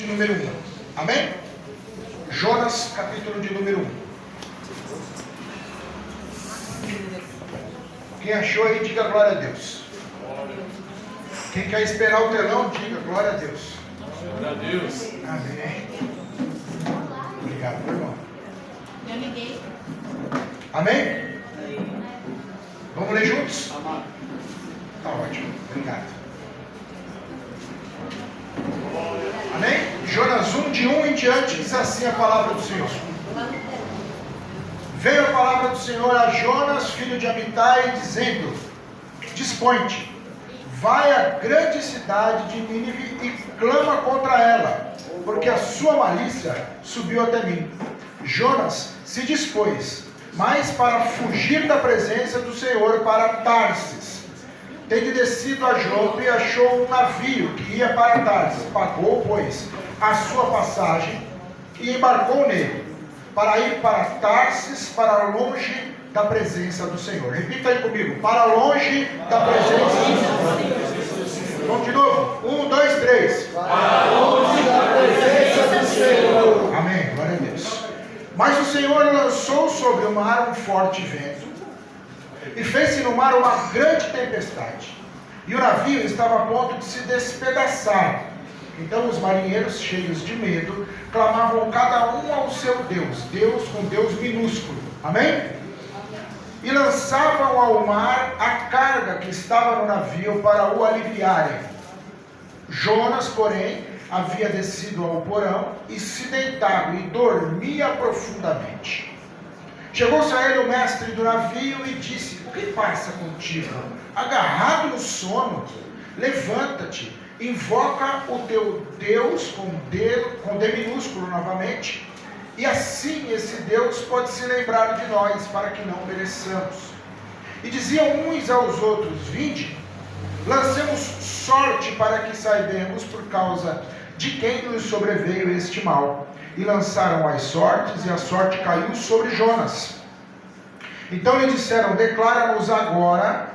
de número 1. Amém? Jonas, capítulo de número 1. Quem achou aí, diga glória a Deus. Quem quer esperar o telão, diga glória a Deus. Glória a Deus. Amém. Obrigado, meu irmão. Eu liguei. Amém? Vamos ler juntos? Amém. Tá ótimo, obrigado. Amém? Jonas 1, de 1 em diante, diz assim a palavra do Senhor. Veio a palavra do Senhor a Jonas, filho de Amitai, dizendo: Dispõe-te, vai à grande cidade de Nínive e clama contra ela, porque a sua malícia subiu até mim. Jonas se dispôs, mas para fugir da presença do Senhor para Tarsis. Tendo descido a Jope, achou um navio que ia para Tarsis. Pagou, pois, a sua passagem e embarcou nele, para ir para Tarsis, para longe da presença do Senhor. Repita aí comigo: para longe da presença do Senhor. Vamos de novo? 1, 2, 3. Para longe da presença do Senhor. Amém, glória a Deus. Mas o Senhor lançou sobre o mar um forte vento, e fez-se no mar uma grande tempestade, e o navio estava a ponto de se despedaçar. Então os marinheiros, cheios de medo, clamavam cada um ao seu Deus, Deus com Deus minúsculo. Amém? E lançavam ao mar a carga que estava no navio para o aliviarem. Jonas, porém, havia descido ao porão e se deitado e dormia profundamente. Chegou-se a ele o mestre do navio e disse: O que passa contigo? Agarrado no sono, levanta-te, invoca o teu Deus com D minúsculo novamente, e assim esse Deus pode se lembrar de nós, para que não pereçamos. E diziam uns aos outros: Vinde, lancemos sorte para que saibamos por causa de quem nos sobreveio este mal. E lançaram as sortes, e a sorte caiu sobre Jonas. Então lhe disseram: Declara-nos agora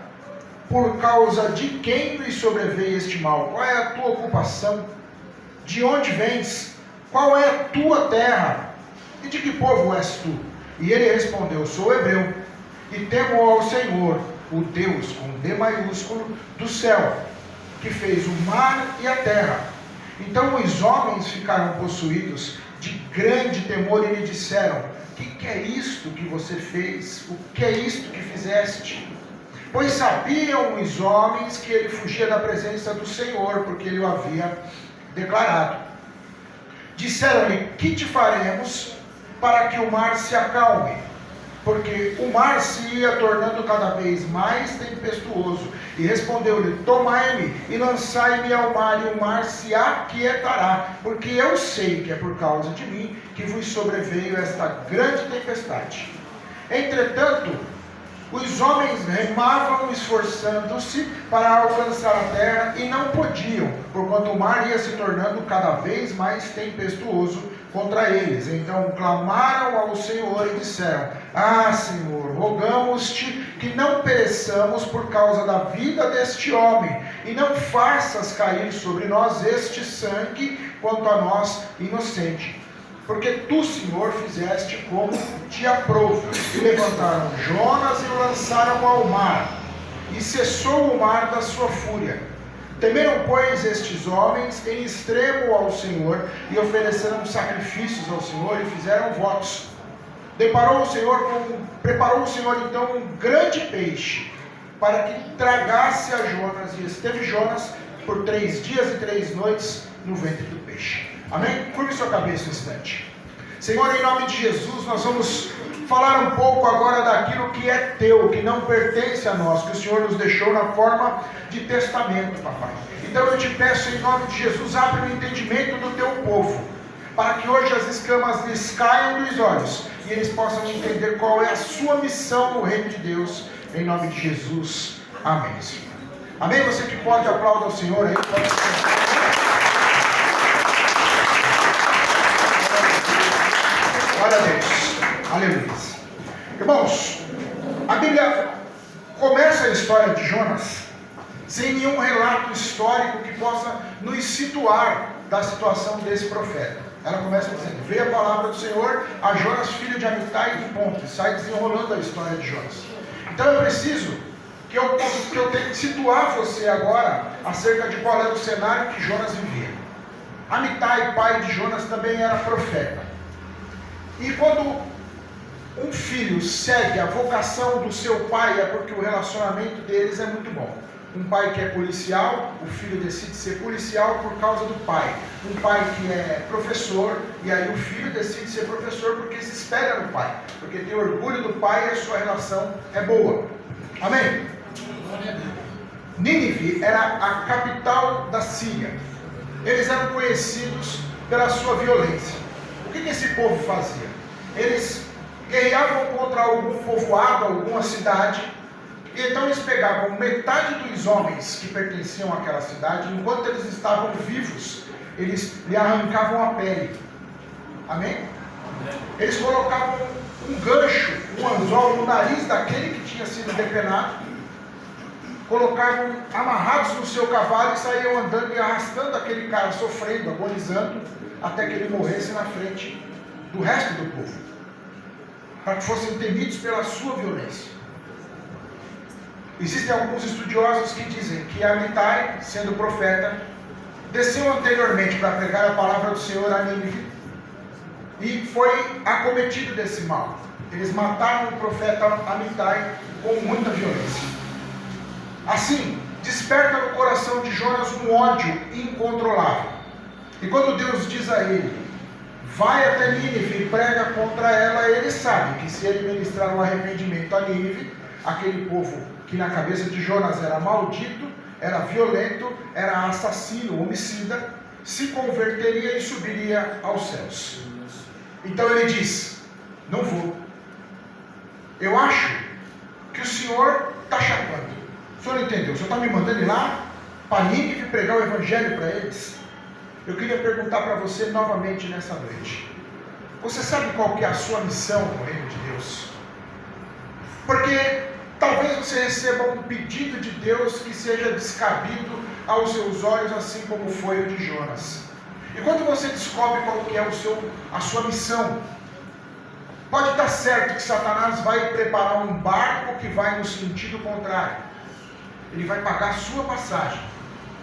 por causa de quem nos sobreveio este mal. Qual é a tua ocupação? De onde vens? Qual é a tua terra? E de que povo és tu? E ele respondeu: Sou hebreu, e temo ao Senhor, o Deus com D maiúsculo do céu, que fez o mar e a terra. Então os homens ficaram possuídos de grande temor e lhe disseram: O que é isto que você fez? O que é isto que fizeste? Pois sabiam os homens que ele fugia da presença do Senhor, porque ele o havia declarado. Disseram-lhe: Que te faremos para que o mar se acalme? Porque o mar se ia tornando cada vez mais tempestuoso. E respondeu-lhe: Tomai-me e lançai-me ao mar, e o mar se aquietará, porque eu sei que é por causa de mim que vos sobreveio esta grande tempestade. Entretanto, os homens remavam, esforçando-se para alcançar a terra, e não podiam, porquanto o mar ia se tornando cada vez mais tempestuoso contra eles. Então clamaram ao Senhor e disseram: Ah, Senhor, rogamos-te que não pereçamos por causa da vida deste homem, e não faças cair sobre nós este sangue quanto a nós inocente. Porque tu, Senhor, fizeste como te aprouve. E levantaram Jonas e o lançaram ao mar, e cessou o mar da sua fúria. Temeram, pois, estes homens em extremo ao Senhor, e ofereceram sacrifícios ao Senhor, e fizeram votos. Preparou o Senhor então um grande peixe, para que tragasse a Jonas, e esteve Jonas por 3 dias e 3 noites no ventre do peixe. Amém? Curve sua cabeça um instante. Senhor, em nome de Jesus, nós vamos falar um pouco agora daquilo que é teu, que não pertence a nós, que o Senhor nos deixou na forma de testamento, papai. Então eu te peço, em nome de Jesus, abre o entendimento do teu povo, para que hoje as escamas lhes caiam dos olhos, e eles possam entender qual é a sua missão no reino de Deus, em nome de Jesus. Amém, Senhor. Amém? Você que pode, aplaudir ao Senhor aí, pode ser. Glória a Deus. Aleluia. Irmãos, a Bíblia começa a história de Jonas sem nenhum relato histórico que possa nos situar da situação desse profeta. Ela começa dizendo: veio a palavra do Senhor a Jonas, filho de Amitai, e ponto. E sai desenrolando a história de Jonas. Então eu preciso que eu tenho que situar você agora acerca de qual era o cenário que Jonas vivia. Amitai, pai de Jonas, também era profeta. E quando um filho segue a vocação do seu pai, é porque o relacionamento deles é muito bom. Um pai que é policial, o filho decide ser policial por causa do pai. Um pai que é professor, e aí o filho decide ser professor porque se espera no pai. Porque tem orgulho do pai e a sua relação é boa. Amém? Nínive era a capital da Síria. Eles eram conhecidos pela sua violência. O que esse povo fazia? Eles guerreavam contra algum povoado, alguma cidade, e então eles pegavam metade dos homens que pertenciam àquela cidade, enquanto eles estavam vivos, eles lhe arrancavam a pele. Amém? Eles colocavam um gancho, um anzol no nariz daquele que tinha sido depenado, colocavam amarrados no seu cavalo e saíam andando e arrastando aquele cara, sofrendo, agonizando, até que ele morresse na frente do resto do povo, para que fossem temidos pela sua violência. Existem alguns estudiosos que dizem que Amitai, sendo profeta, desceu anteriormente para pregar a palavra do Senhor a Nínive e foi acometido desse mal. Eles mataram o profeta Amitai com muita violência. Assim, desperta no coração de Jonas um ódio incontrolável. E quando Deus diz a ele: vai até Nínive e prega contra ela, ele sabe que se ele ministrar um arrependimento a Nínive, aquele povo que na cabeça de Jonas era maldito, era violento, era assassino, homicida, se converteria e subiria aos céus. Então ele diz: não vou. Eu acho que o Senhor está chapando. O Senhor não entendeu? O Senhor está me mandando ir lá para Nínive pregar o evangelho para eles? Eu queria perguntar para você novamente nessa noite: você sabe qual que é a sua missão no reino de Deus? Porque talvez você receba um pedido de Deus que seja descabido aos seus olhos, assim como foi o de Jonas. E quando você descobre qual que é a sua missão, pode estar certo que Satanás vai preparar um barco que vai no sentido contrário. Ele vai pagar a sua passagem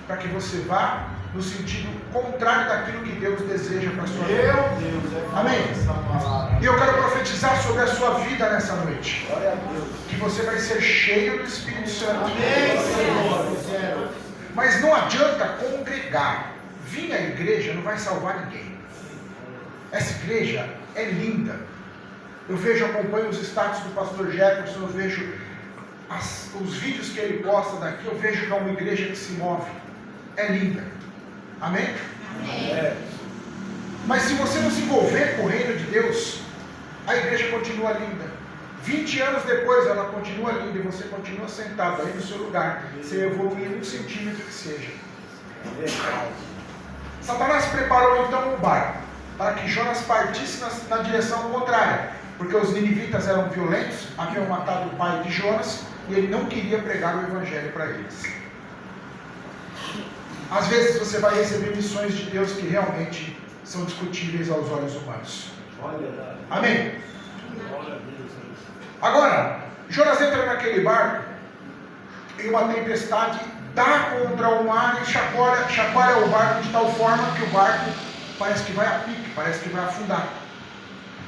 para que você vá no sentido contrário daquilo que Deus deseja para a sua vida. Meu Deus, amém? E eu quero profetizar sobre a sua vida nessa noite. Glória a Deus. Que você vai ser cheio do Espírito Santo. Amém, Senhor. Mas não adianta congregar. Vir à igreja não vai salvar ninguém. Essa igreja é linda. Eu acompanho os status do pastor Jefferson, eu vejo os vídeos que ele posta daqui, eu vejo que é uma igreja que se move. É linda. Amém? Amém. Mas se você não se envolver com o reino de Deus, a igreja continua linda. 20 anos depois ela continua linda e você continua sentado aí no seu lugar, sem evoluir 1 centímetro que seja. Satanás preparou então um barco para que Jonas partisse na direção contrária, porque os ninivitas eram violentos, haviam matado o pai de Jonas e ele não queria pregar o evangelho para eles. Às vezes você vai receber missões de Deus que realmente são discutíveis aos olhos humanos. Amém? Agora, Jonas entra naquele barco e uma tempestade dá contra o mar e chacoalha o barco de tal forma que o barco parece que vai a pique, parece que vai afundar.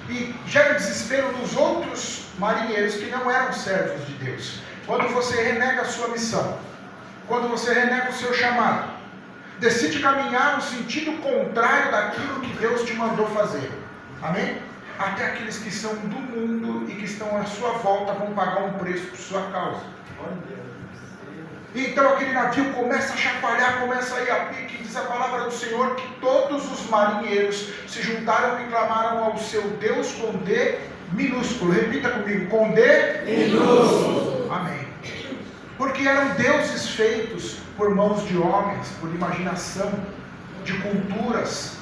E gera desespero nos outros marinheiros que não eram servos de Deus. Quando você renega a sua missão, quando você renega o seu chamado, decide caminhar no sentido contrário daquilo que Deus te mandou fazer. Amém? Até aqueles que são do mundo e que estão à sua volta vão pagar um preço por sua causa. Então aquele navio começa a chacoalhar, começa a ir a pique, diz a palavra do Senhor que todos os marinheiros se juntaram e clamaram ao seu Deus com D minúsculo. Repita comigo, com D minúsculo. Amém. Porque eram deuses feitos por mãos de homens, por imaginação, de culturas.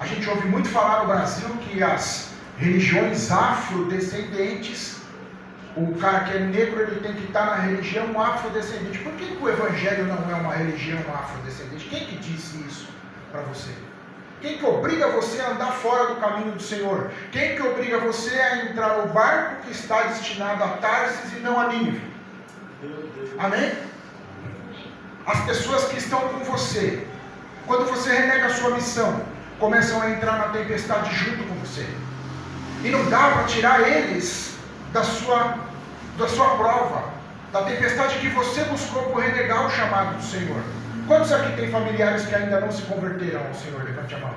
A gente ouve muito falar no Brasil que as religiões afrodescendentes, o cara que é negro, ele tem que estar na religião afrodescendente. Por que o evangelho não é uma religião afrodescendente? Quem que disse isso? para você? Quem que obriga você a andar fora do caminho do Senhor? Quem que obriga você a entrar no barco que está destinado a Tarsis e não a Nínive? Amém? As pessoas que estão com você, quando você renega a sua missão, começam a entrar na tempestade junto com você. E não dá para tirar eles da sua prova, da tempestade que você buscou por renegar o chamado do Senhor. Quantos aqui tem familiares que ainda não se converteram ao Senhor? Levante a mão.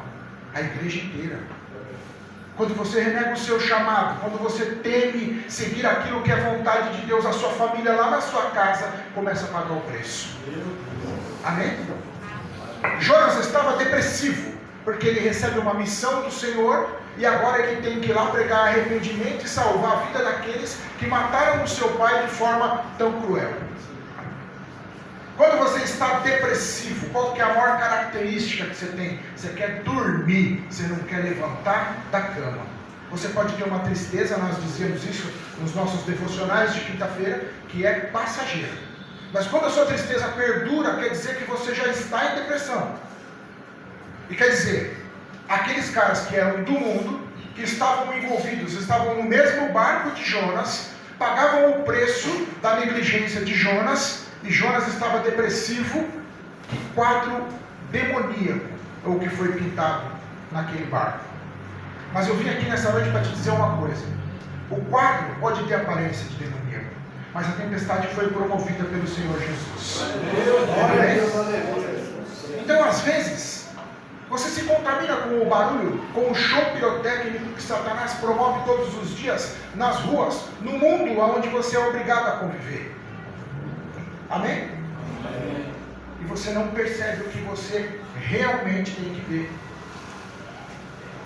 A igreja inteira. Quando você renega o seu chamado, quando você teme seguir aquilo que é vontade de Deus, a sua família lá na sua casa começa a pagar o preço. Amém? Jonas estava depressivo, porque ele recebe uma missão do Senhor e agora ele tem que ir lá pregar arrependimento e salvar a vida daqueles que mataram o seu pai de forma tão cruel. Quando você está depressivo, qual que é a maior característica que você tem? Você quer dormir, você não quer levantar da cama. Você pode ter uma tristeza, nós dizíamos isso nos nossos devocionais de quinta-feira, que é passageira. Mas quando a sua tristeza perdura, quer dizer que você já está em depressão. E quer dizer, aqueles caras que eram do mundo, que estavam envolvidos, estavam no mesmo barco de Jonas, pagavam o preço da negligência de Jonas, e Jonas estava depressivo, e quadro demoníaco, o que foi pintado naquele barco. Mas eu vim aqui nessa noite para te dizer uma coisa: o quadro pode ter aparência de demoníaco, mas a tempestade foi promovida pelo Senhor Jesus. Então, às vezes, você se contamina com o barulho, com o show pirotécnico que Satanás promove todos os dias nas ruas, no mundo onde você é obrigado a conviver. Amém? E você não percebe o que você realmente tem que ver.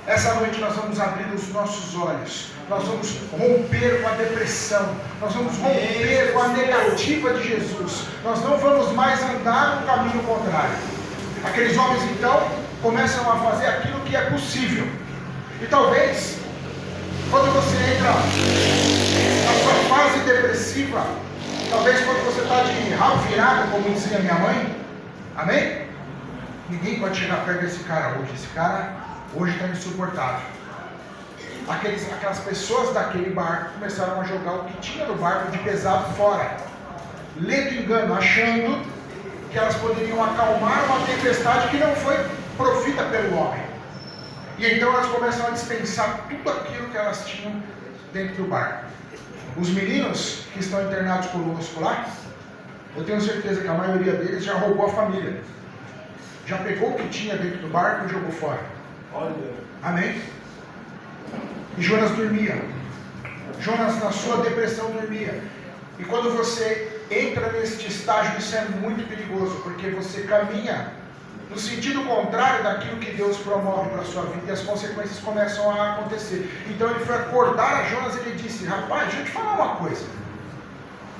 Essa noite nós vamos abrir os nossos olhos, nós vamos romper com a depressão, nós vamos romper com a negativa de Jesus, nós não vamos mais andar no caminho contrário. Aqueles homens então começam a fazer aquilo que é possível, e talvez quando você entra na sua fase depressiva, talvez quando você está de rabo virado, como dizia minha mãe, amém? Ninguém pode chegar perto desse cara hoje, esse cara hoje está insuportável. Aquelas pessoas daquele barco começaram a jogar o que tinha no barco de pesado fora, lendo engano, achando que elas poderiam acalmar uma tempestade que não foi profita pelo homem. E então elas começam a dispensar tudo aquilo que elas tinham dentro do barco. Os meninos que estão internados conosco lá, eu tenho certeza que a maioria deles já roubou a família, já pegou o que tinha dentro do barco e jogou fora. Amém? E Jonas dormia. Jonas, na sua depressão, dormia. E quando você entra neste estágio, isso é muito perigoso, porque você caminha no sentido contrário daquilo que Deus promove para a sua vida, e as consequências começam a acontecer. Então ele foi acordar a Jonas e ele disse: rapaz, deixa eu te falar uma coisa.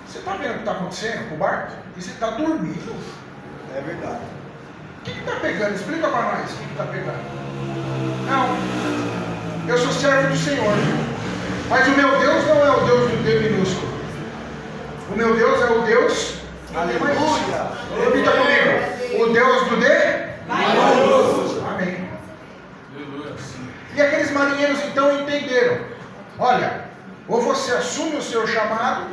Você está vendo o que está acontecendo com o barco? E você está dormindo. É verdade. O que está pegando? Explica para nós o que está pegando. Não, eu sou servo do Senhor, mas o meu Deus não é o Deus do D minúsculo. O meu Deus é o Deus do D maiúsculo. Repita comigo: o Deus do D maiúsculo. Amém. E aqueles marinheiros então entenderam: olha, ou você assume o seu chamado,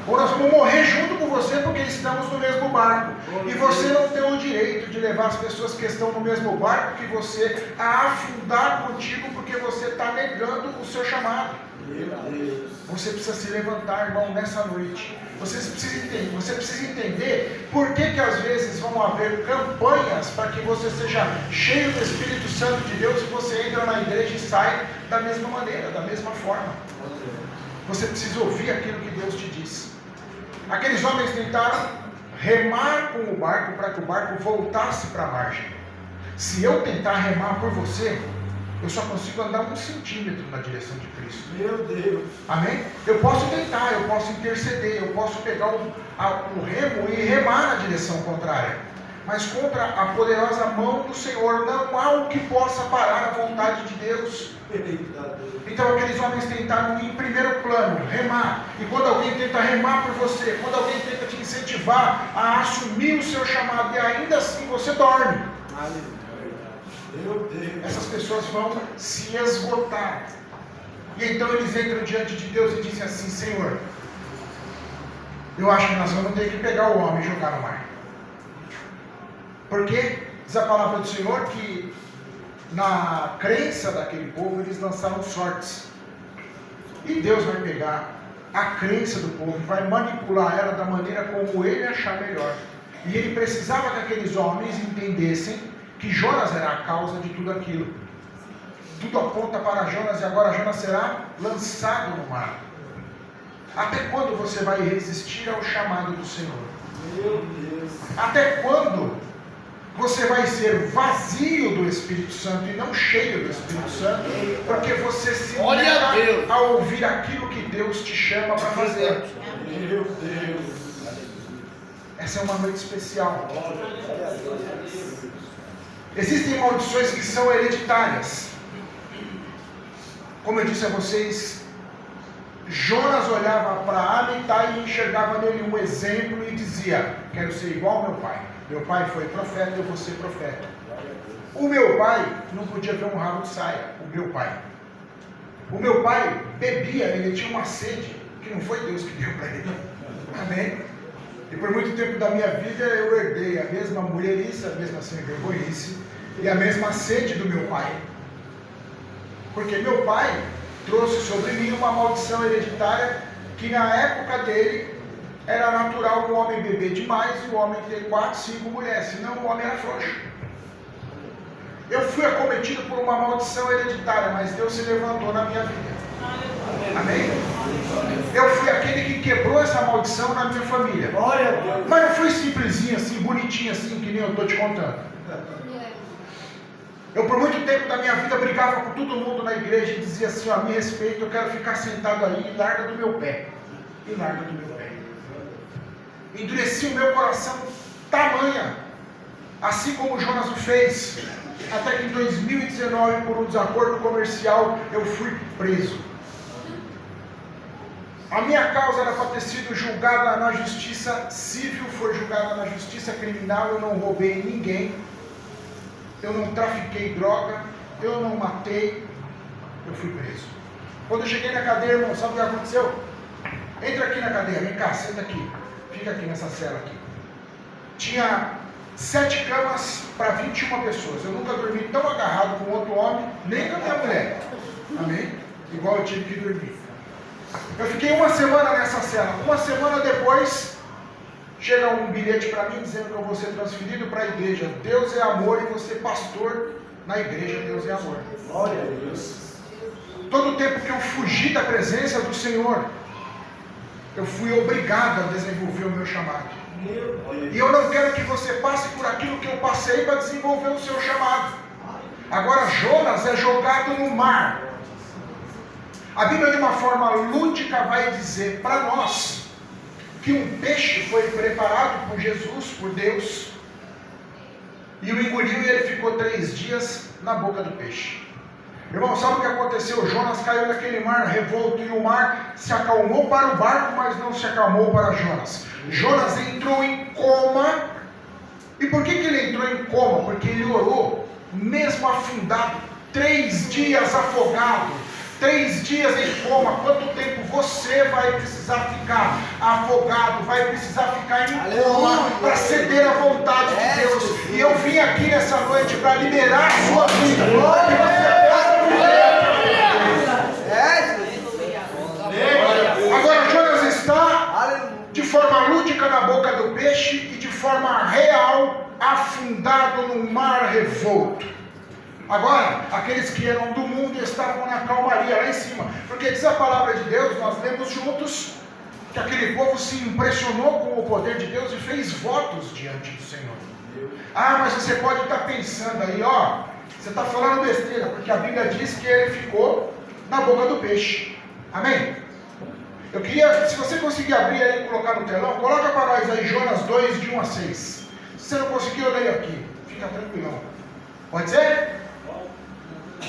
ou nós vamos morrer junto com você, porque estamos no mesmo barco. E você não tem o direito de levar as pessoas que estão no mesmo barco que você a afundar contigo, porque você está negando o seu chamado. Você precisa se levantar, irmão, nessa noite. Você precisa entender por que às vezes vão haver campanhas para que você seja cheio do Espírito Santo de Deus e você entra na igreja e sai da mesma maneira, da mesma forma. Você precisa ouvir aquilo que Deus te diz. Aqueles homens tentaram remar com o barco para que o barco voltasse para a margem. Se eu tentar remar por você, eu só consigo andar 1 centímetro na direção de Cristo. Meu Deus. Amém? Eu posso tentar, eu posso interceder, eu posso pegar o remo e remar na direção contrária. Mas contra a poderosa mão do Senhor não há o que possa parar a vontade de Deus. Então aqueles homens tentaram em primeiro plano remar. E quando alguém tenta remar por você, quando alguém tenta te incentivar a assumir o seu chamado, e ainda assim você dorme. Essas pessoas vão se esgotar. E então eles entram diante de Deus e dizem assim: Senhor, eu acho que nós vamos ter que pegar o homem e jogar no mar. Porque diz a palavra do Senhor que na crença daquele povo eles lançaram sortes. E Deus vai pegar a crença do povo, vai manipular ela da maneira como ele achar melhor. E ele precisava que aqueles homens entendessem que Jonas era a causa de tudo aquilo. Tudo aponta para Jonas e agora Jonas será lançado no mar. Até quando você vai resistir ao chamado do Senhor? Meu Deus. Até quando você vai ser vazio do Espírito Santo e não cheio do Espírito Santo? Porque você se nega a ouvir aquilo que Deus te chama para fazer. Meu Deus. Essa é uma noite especial. Existem maldições que são hereditárias. Como eu disse a vocês, Jonas olhava para Amitai e enxergava nele um exemplo e dizia: quero ser igual ao meu pai. Meu pai foi profeta, eu vou ser profeta. O meu pai não podia ver um rabo de saia. O meu pai bebia, ele tinha uma sede que não foi Deus que deu para ele. Amém? E por muito tempo da minha vida eu herdei a mesma mulherice, a mesma sem vergonhice e a mesma sede do meu pai. Porque meu pai trouxe sobre mim uma maldição hereditária que na época dele era natural o homem beber demais e o homem ter 4, 5 mulheres, senão o homem era frouxo. Eu fui acometido por uma maldição hereditária, mas Deus se levantou na minha vida. Amém? Eu fui aquele que quebrou essa maldição na minha família. Mas não foi simplesinho assim, bonitinho assim, que nem eu estou te contando. Eu por muito tempo da minha vida brigava com todo mundo na igreja e dizia assim: ó, me respeita, eu quero ficar sentado aí e larga do meu pé. E larga do meu pé. Endureci o meu coração tamanha, assim como Jonas o fez, até que em 2019, por um desacordo comercial, eu fui preso. A minha causa era para ter sido julgada na justiça civil, foi julgada na justiça criminal. Eu não roubei ninguém, eu não trafiquei droga, eu não matei, eu fui preso. Quando eu cheguei na cadeia, irmão, sabe o que aconteceu? Entra aqui na cadeia, vem cá, senta aqui, fica aqui nessa cela aqui. Tinha 7 camas para 21 pessoas. Eu nunca dormi tão agarrado com outro homem, nem com a minha mulher. Amém? Igual eu tive que dormir. Eu fiquei uma semana nessa cela. Uma semana depois, chega um bilhete para mim dizendo que eu vou ser transferido para a igreja. Deus é amor e você pastor na igreja. Deus é amor. Glória a Deus. Todo o tempo que eu fugi da presença do Senhor, eu fui obrigado a desenvolver o meu chamado. E eu não quero que você passe por aquilo que eu passei para desenvolver o seu chamado. Agora Jonas é jogado no mar. A Bíblia de uma forma lúdica vai dizer para nós que um peixe foi preparado por Jesus, por Deus, e o engoliu e ele ficou 3 dias na boca do peixe. Irmão, sabe o que aconteceu? Jonas caiu naquele mar revolto e o mar se acalmou para o barco, mas não se acalmou para Jonas. Jonas entrou em coma. E por que ele entrou em coma? Porque ele orou, mesmo afundado, 3 dias afogado, 3 dias em coma. Quanto tempo você vai precisar ficar afogado, vai precisar ficar em coma para ceder à vontade de Deus? E eu vim aqui nessa noite para liberar a sua vida. Agora Jonas está de forma lúdica na boca do peixe e de forma real afundado no mar revolto. Agora, aqueles que eram do mundo estavam na calmaria lá em cima, porque diz a palavra de Deus, nós lemos juntos, que aquele povo se impressionou com o poder de Deus e fez votos diante do Senhor. Ah, mas você pode estar pensando aí, ó, você está falando besteira, porque a Bíblia diz que ele ficou na boca do peixe. Amém? Eu queria, se você conseguir abrir aí e colocar no telão, coloca para nós aí Jonas 2, de 1 a 6. Se você não conseguir, eu leio aqui. Fica tranquilão. Pode ser?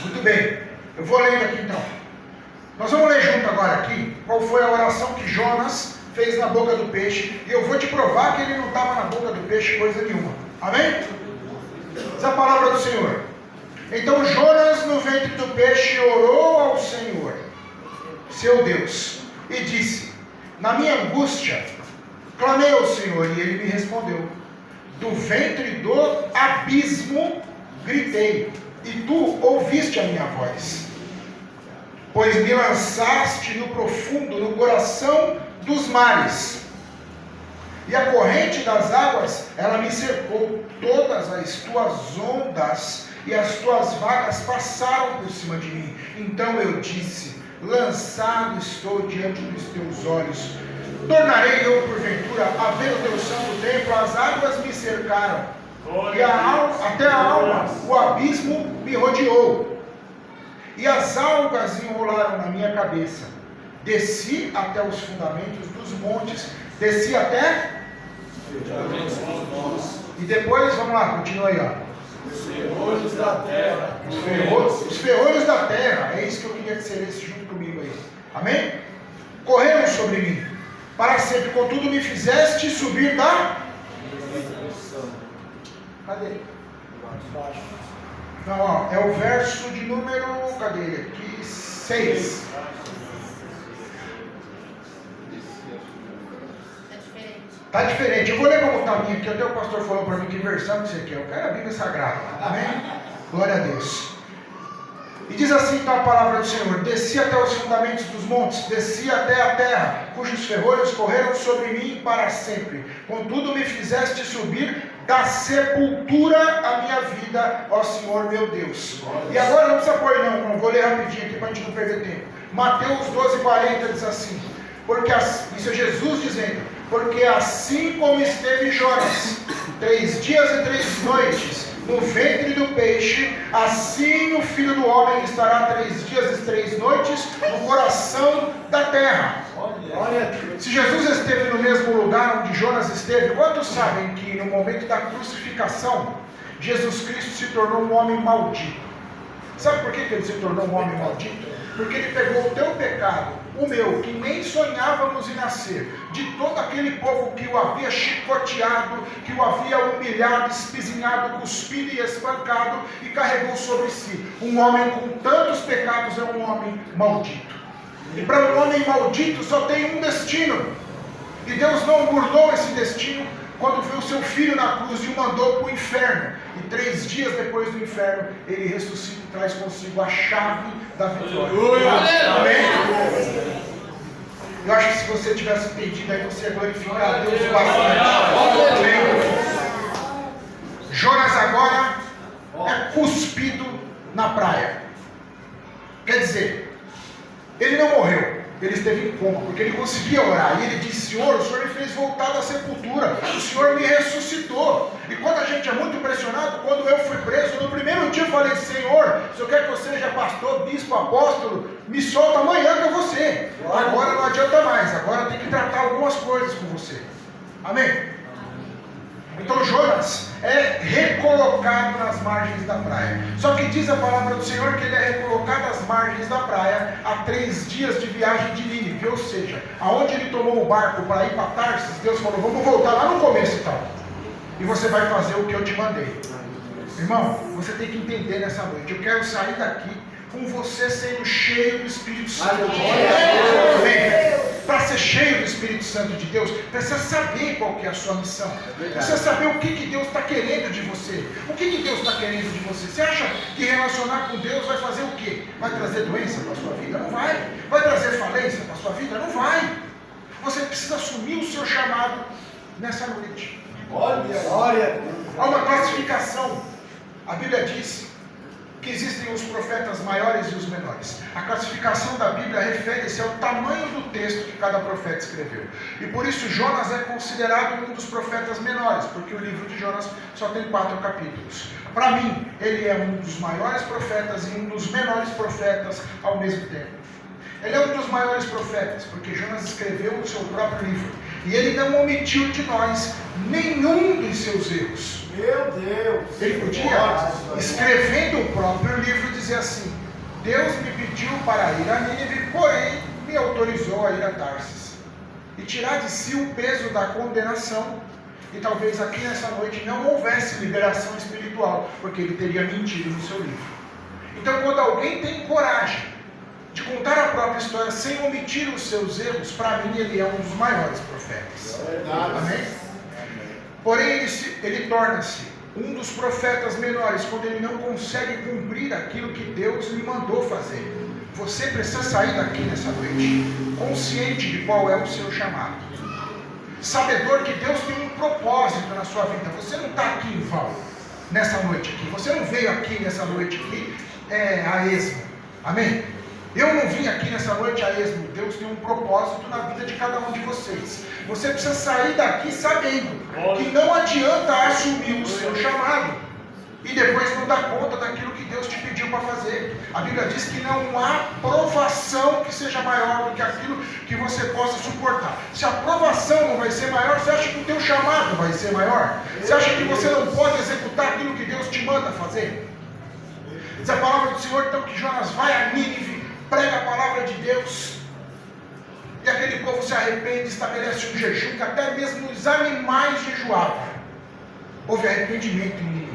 Muito bem. Eu vou lendo aqui então. Nós vamos ler junto agora aqui qual foi a oração que Jonas fez na boca do peixe. E eu vou te provar que ele não estava na boca do peixe coisa nenhuma. Amém? Diz a palavra do Senhor. Então Jonas, no ventre do peixe, orou ao Senhor, seu Deus, e disse: na minha angústia, clamei ao Senhor, e Ele me respondeu. Do ventre do abismo gritei, e tu ouviste a minha voz. Pois me lançaste no profundo, no coração dos mares, e a corrente das águas, ela me cercou. Todas as tuas ondas e as tuas vagas passaram por cima de mim. Então eu disse: lançado estou diante dos teus olhos. Tornarei eu porventura a ver o teu santo templo. As águas me cercaram, e até a alma, o abismo me rodeou, e as algas enrolaram na minha cabeça. Desci até os fundamentos dos montes, desci até... E depois, vamos lá, continua aí, ó. Os ferrolhos da terra. Os ferrolhos da terra, é isso que eu queria que você lesse junto comigo aí. Amém? Correram sobre mim, para sempre, contudo me fizeste subir da... Cadê? Não, ó, é o verso de número, cadê ele aqui? 6. Está diferente. Eu vou ler como está a minha aqui. Até o pastor falou para mim que versão que você quer. Eu quero a Bíblia Sagrada. Amém? Glória a Deus. E diz assim então a palavra do Senhor: desci até os fundamentos dos montes, desci até a terra, cujos ferrolhos correram sobre mim para sempre. Contudo me fizeste subir da sepultura a minha vida, ó Senhor meu Deus. E agora não precisa pôr não, vou ler rapidinho aqui para a gente não perder tempo. Mateus 12:40 diz assim, porque isso é Jesus dizendo: porque assim como esteve Jonas 3 dias e 3 noites no ventre do peixe, assim o Filho do Homem estará 3 dias e 3 noites no coração da terra. Se Jesus esteve no mesmo lugar onde Jonas esteve, quantos sabem que no momento da crucificação, Jesus Cristo se tornou um homem maldito? Sabe por que ele se tornou um homem maldito? Porque ele pegou o teu pecado, o meu, que nem sonhávamos em nascer, de todo aquele povo que o havia chicoteado, que o havia humilhado, espizinhado, cuspido e espancado, e carregou sobre si. Um homem com tantos pecados é um homem maldito. E para um homem maldito só tem um destino. E Deus não mudou esse destino quando viu o seu filho na cruz e o mandou para o inferno. E 3 dias depois do inferno, ele ressuscita e traz consigo a chave da vitória. Amém? Eu acho que se você tivesse entendido aí, você ia glorificar a Deus bastante. Amém? Jonas agora é cuspido na praia. Quer dizer, ele não morreu. Ele esteve em coma, porque ele conseguia orar. E ele disse: Senhor, o Senhor me fez voltar da sepultura. O Senhor me ressuscitou. E quando a gente é muito impressionado, quando eu fui preso, no primeiro dia eu falei: Senhor, se eu quero que eu seja pastor, bispo, apóstolo, me solta amanhã que eu vou ser. Agora não adianta mais. Agora tem que tratar algumas coisas com você. Amém? Então Jonas é recolocado nas margens da praia. Só que diz a palavra do Senhor que ele é recolocado às margens da praia a 3 dias de viagem de Nínive. Ou seja, aonde ele tomou o barco para ir para Tarsis, Deus falou: vamos voltar lá no começo então. E você vai fazer o que eu te mandei. Irmão, você tem que entender nessa noite. Eu quero sair daqui com você sendo cheio do Espírito Santo de Deus. Para ser cheio do Espírito Santo de Deus, precisa saber qual que é a sua missão. Precisa saber o que Deus está querendo de você. O que Deus está querendo de você? Você acha que relacionar com Deus vai fazer o quê? Vai trazer doença para a sua vida? Não vai. Vai trazer falência para a sua vida? Não vai. Você precisa assumir o seu chamado nessa noite. Olha. Há uma classificação. A Bíblia diz que existem os profetas maiores e os menores. A classificação da Bíblia refere-se ao tamanho do texto que cada profeta escreveu. E por isso Jonas é considerado um dos profetas menores, porque o livro de Jonas só tem 4 capítulos. Para mim, ele é um dos maiores profetas e um dos menores profetas ao mesmo tempo. Ele é um dos maiores profetas, porque Jonas escreveu o seu próprio livro. E ele não omitiu de nós nenhum dos seus erros. Meu Deus! Ele podia, escrevendo o próprio livro, dizer assim: Deus me pediu para ir a Nínive, porém me autorizou a ir a Tarsis. E tirar de si o peso da condenação. E talvez aqui nessa noite não houvesse liberação espiritual, porque ele teria mentido no seu livro. Então, quando alguém tem coragem de contar a própria história sem omitir os seus erros, para mim ele é um dos maiores profetas. Amém? Porém, ele torna-se um dos profetas menores quando ele não consegue cumprir aquilo que Deus lhe mandou fazer. Você precisa sair daqui nessa noite consciente de qual é o seu chamado, sabedor que Deus tem um propósito na sua vida. Você não está aqui em vão nessa noite aqui. Você não veio aqui nessa noite aqui a esmo. Amém? Eu não vim aqui nessa noite a esmo. Deus tem um propósito na vida de cada um de vocês. Você precisa sair daqui sabendo que não adianta assumir o seu chamado e depois não dar conta daquilo que Deus te pediu para fazer. A Bíblia diz que não há provação que seja maior do que aquilo que você possa suportar. Se a provação não vai ser maior, você acha que o teu chamado vai ser maior? Você acha que você não pode executar aquilo que Deus te manda fazer? Diz a palavra do Senhor então que Jonas vai a Nínive, prega a palavra de Deus, e aquele povo se arrepende, estabelece um jejum que até mesmo os animais jejuavam. Houve arrependimento em Nínive.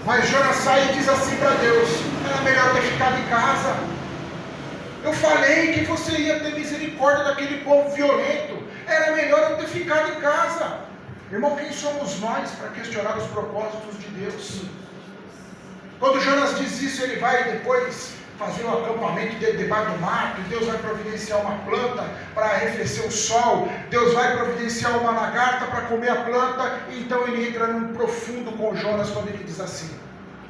Mas Jonas sai e diz assim para Deus: era melhor ter ficado em casa. Eu falei que você ia ter misericórdia daquele povo violento. Era melhor eu ter ficado em casa. Irmão, quem somos nós para questionar os propósitos de Deus? Quando Jonas diz isso, ele vai depois fazer um acampamento debaixo do mato. Deus vai providenciar uma planta para arrefecer o sol. Deus vai providenciar uma lagarta para comer a planta. Então ele entra num profundo com Jonas quando ele diz assim: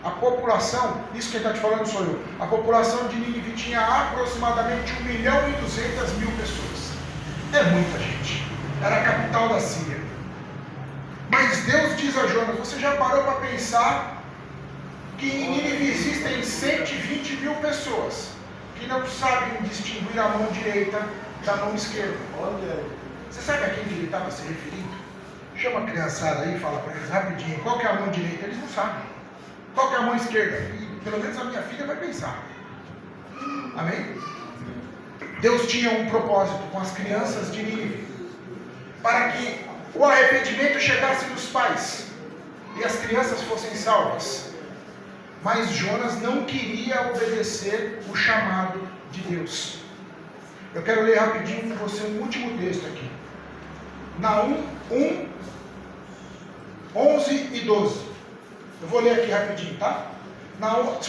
a população, isso quem está te falando sou eu, a população de Nínive tinha aproximadamente 1.200.000 pessoas. É muita gente. Era a capital da Síria. Mas Deus diz a Jonas: você já parou para pensar que em Nínive existem 120.000 pessoas que não sabem distinguir a mão direita da mão esquerda? Você sabe a quem ele estava se referindo? Chama a criançada aí e fala para eles rapidinho: qual que é a mão direita? Eles não sabem. Qual que é a mão esquerda? E pelo menos a minha filha vai pensar. Amém? Deus tinha um propósito com as crianças de Nínive, para que o arrependimento chegasse nos pais e as crianças fossem salvas. Mas Jonas não queria obedecer o chamado de Deus. Eu quero ler rapidinho com você um último texto aqui. Naum 1, 11 e 12. Eu vou ler aqui rapidinho, tá? Naum 1,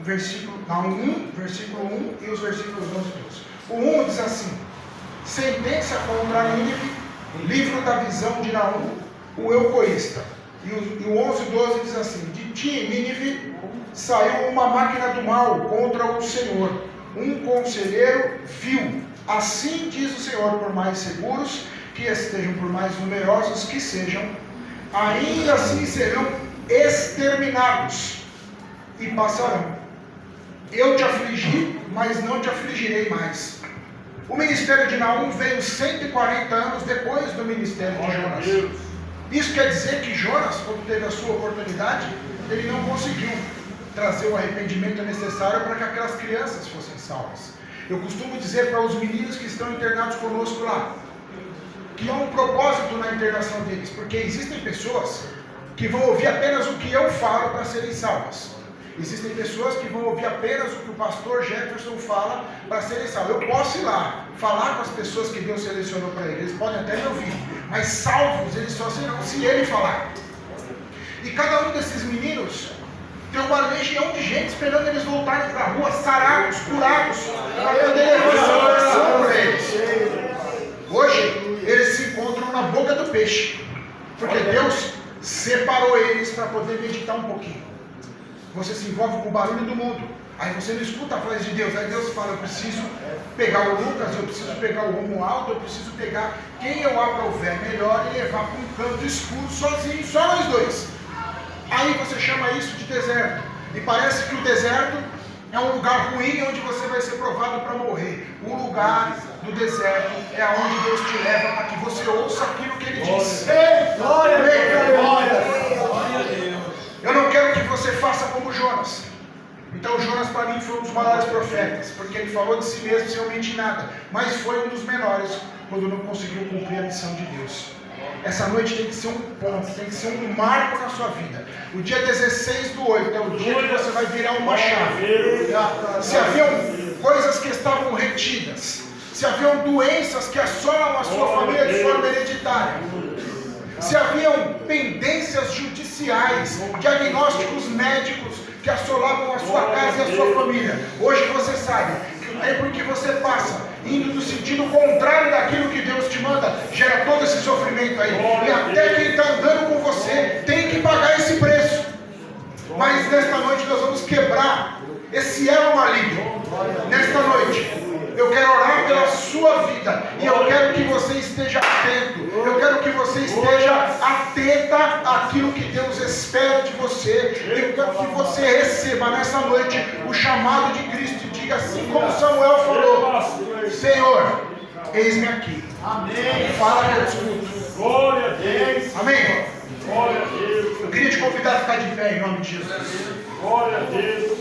versículo 1 e os versículos 11 e 12. O 1 diz assim: sentença contra Nínive, livro da visão de Naum, o eucoísta. E o 11 e 12 diz assim: de ti, Nínive, saiu uma máquina do mal contra o Senhor, um conselheiro vil. Assim diz o Senhor: por mais seguros que estejam, por mais numerosos que sejam, ainda assim serão exterminados e passarão. Eu te afligi, mas não te afligirei mais. O ministério de Naum veio 140 anos depois do ministério de Jonas. Isso quer dizer que Jonas, quando teve a sua oportunidade, ele não conseguiu trazer o arrependimento necessário para que aquelas crianças fossem salvas. Eu costumo dizer para os meninos que estão internados conosco lá, que há um propósito na internação deles, porque existem pessoas que vão ouvir apenas o que eu falo para serem salvas. Existem pessoas que vão ouvir apenas o que o pastor Jefferson fala para serem salvos. Eu posso ir lá, falar com as pessoas que Deus selecionou para eles podem até me ouvir, mas salvos eles só serão se ele falar. E cada um desses meninos tem uma legião de gente esperando eles voltarem para a rua, sarados, curados, para poder levar salvação para eles. Hoje, eles se encontram na boca do peixe, porque Deus separou eles para poder meditar um pouquinho. Você se envolve com o barulho do mundo, aí você não escuta a voz de Deus. Aí Deus fala: eu preciso pegar o Lucas, eu preciso pegar o Romualdo, eu preciso pegar quem eu houver melhor e levar para um canto escuro sozinho, só nós dois. Aí você chama isso de deserto, e parece que o deserto é um lugar ruim onde você vai ser provado para morrer. O lugar do deserto é aonde Deus te leva para que você ouça aquilo que Ele diz. Glória a Deus! Eu não quero que você faça como Jonas. Então Jonas para mim foi um dos maiores profetas, porque ele falou de si mesmo sem omitir nada, mas foi um dos menores quando não conseguiu cumprir a missão de Deus. Essa noite tem que ser um ponto, tem que ser um marco na sua vida. O dia 16/8 é o dia que você vai virar uma chave. Se haviam coisas que estavam retidas, se haviam doenças que assolam a sua família de forma hereditária, se haviam pendências judiciais, diagnósticos médicos que assolavam a sua casa e a sua família, hoje você sabe que o tempo em que você passa indo no sentido contrário daquilo que Deus te manda, gera todo esse sofrimento aí. E até quem está andando com você tem que pagar esse preço. Mas nesta noite nós vamos quebrar esse elo maligno. Nesta noite eu quero orar pela sua vida. E eu quero que você esteja atento. Eu quero que você esteja atenta àquilo que Deus espera de você. Eu quero que você receba nessa noite o chamado de Cristo. E diga assim como Samuel falou: Senhor, eis-me aqui. Amém. Fala que eu escuto. Glória a Deus. Amém. Glória a Deus. Eu queria te convidar a ficar de pé em nome de Jesus. Glória a Deus.